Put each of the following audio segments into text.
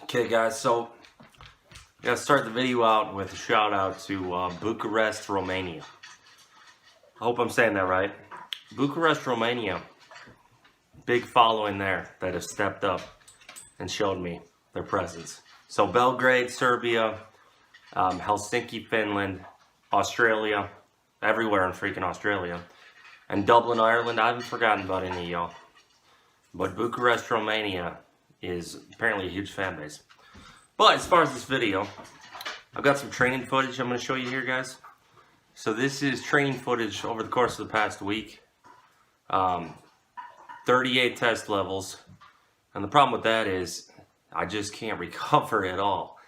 Okay guys, so I'm gonna start the video out with a shout out to Bucharest, Romania. I hope I'm saying that right. Bucharest, Romania. Big following there that have stepped up and showed me their presence. So Belgrade, Serbia, Helsinki, Finland, Australia, everywhere in freaking Australia, and Dublin, Ireland. I haven't forgotten about any of y'all. But Bucharest, Romania is apparently a huge fan base. But as far as this video, I've got some training footage I'm going to show you here, guys. So this is training footage over the course of the past week. 38 test levels. And the problem with that is I just can't recover at all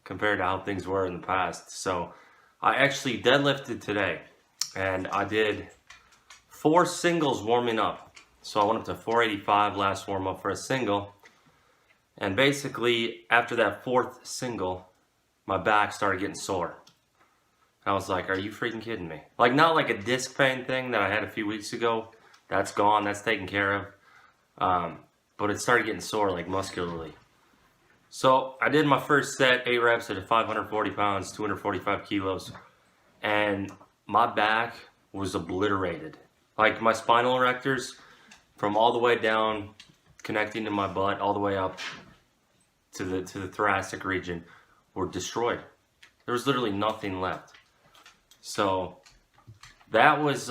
compared to how things were in the past. So I actually deadlifted today. And I did 4 singles warming up. So I went up to 485 last warm up for a single. And basically, after that 4th single, my back started getting sore. I was like, are you freaking kidding me? Like, not like a disc pain thing that I had a few weeks ago. That's gone, that's taken care of. But it started getting sore, like muscularly. So I did my first set, 8 reps at 540 pounds, 245 kilos. And my back was obliterated. Like, my spinal erectors, from all the way down, connecting to my butt, all the way up to the thoracic region, were destroyed. There was literally nothing left. So that was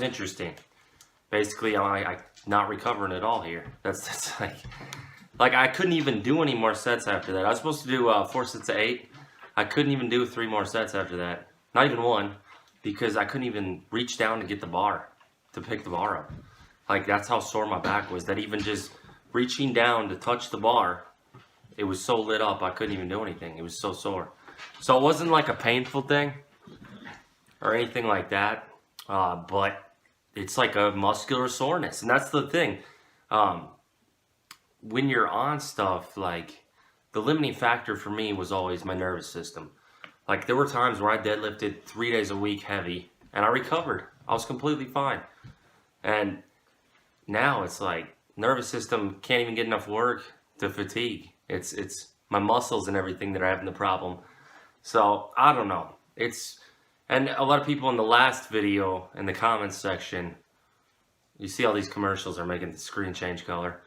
interesting. Basically, I not recovering at all here. That's like I couldn't even do any more sets after that. I was supposed to do 4 sets of 8. I couldn't even do 3 more sets after that. Not even 1, because I couldn't even reach down to get the bar, to pick the bar up. Like, that's how sore my back was, that even just reaching down to touch the bar, it was so lit up I couldn't even do anything. It was so sore. So it wasn't like a painful thing or anything like that, but it's like a muscular soreness. And that's the thing. When you're on stuff, like, the limiting factor for me was always my nervous system. Like, there were times where I deadlifted 3 days a week heavy, and I recovered. I was completely fine. And now it's like, nervous system can't even get enough work to fatigue. It's my muscles and everything that are having the problem. So, I don't know. And a lot of people in the last video, in the comments section, you see all these commercials are making the screen change color.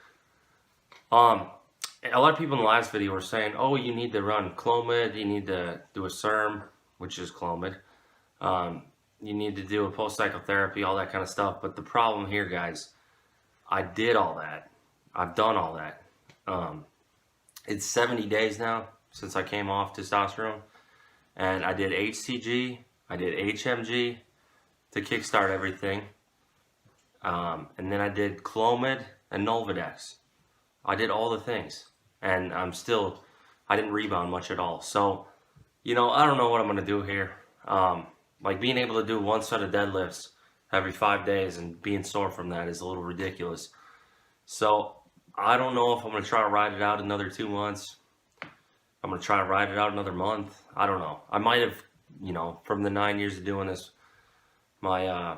A lot of people in the last video were saying, oh, you need to run Clomid, you need to do a SERM, which is Clomid. You need to do a post-psychotherapy, all that kind of stuff. But the problem here, guys, I did all that. I've done all that. It's 70 days now since I came off testosterone. And I did HCG, I did HMG to kickstart everything. And then I did Clomid and Nolvadex. I did all the things. And I didn't rebound much at all. So, you know, I don't know what I'm going to do here. Like, being able to do 1 set of deadlifts every 5 days and being sore from that is a little ridiculous. So I don't know if I'm going to try to ride it out another 2 months. I'm going to try to ride it out another month. I don't know. I might have, you know, from the 9 years of doing this, my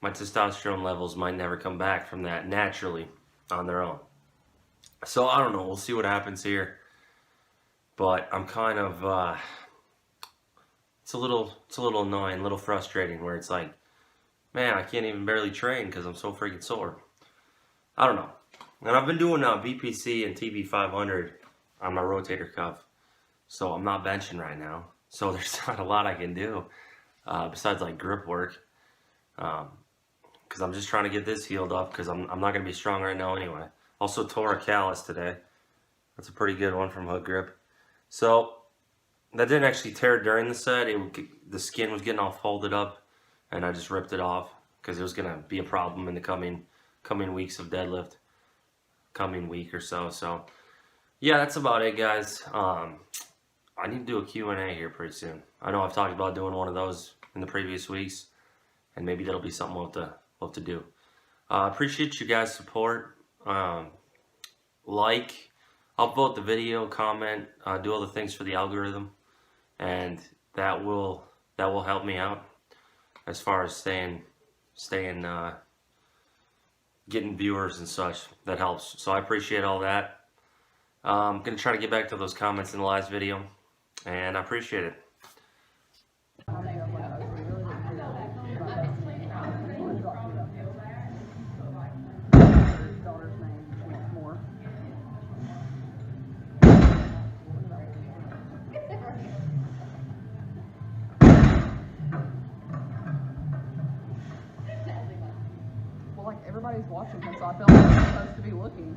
testosterone levels might never come back from that naturally on their own. So I don't know. We'll see what happens here. But I'm kind of, it's a little annoying, a little frustrating, where it's like, man, I can't even barely train because I'm so freaking sore. I don't know. And I've been doing BPC and TB500 on my rotator cuff. So I'm not benching right now. So there's not a lot I can do besides like grip work. Because I'm just trying to get this healed up, because I'm not going to be strong right now anyway. Also tore a callus today. That's a pretty good one from hook grip. So that didn't actually tear during the set. The skin was getting all folded up, and I just ripped it off because it was going to be a problem in the coming weeks of deadlift, coming week or so. So yeah, that's about it, guys. I need to do a Q&A here pretty soon. I know I've talked about doing one of those in the previous weeks, and maybe that'll be something we'll have to do. Appreciate you guys' support. Like, upvote the video, comment, do all the things for the algorithm, and that will help me out as far as staying getting viewers and such. That helps. So I appreciate all that. I'm going to try to get back to those comments in the last video, and I appreciate it. Well, like everybody's watching him, so I feel like I'm supposed to be looking.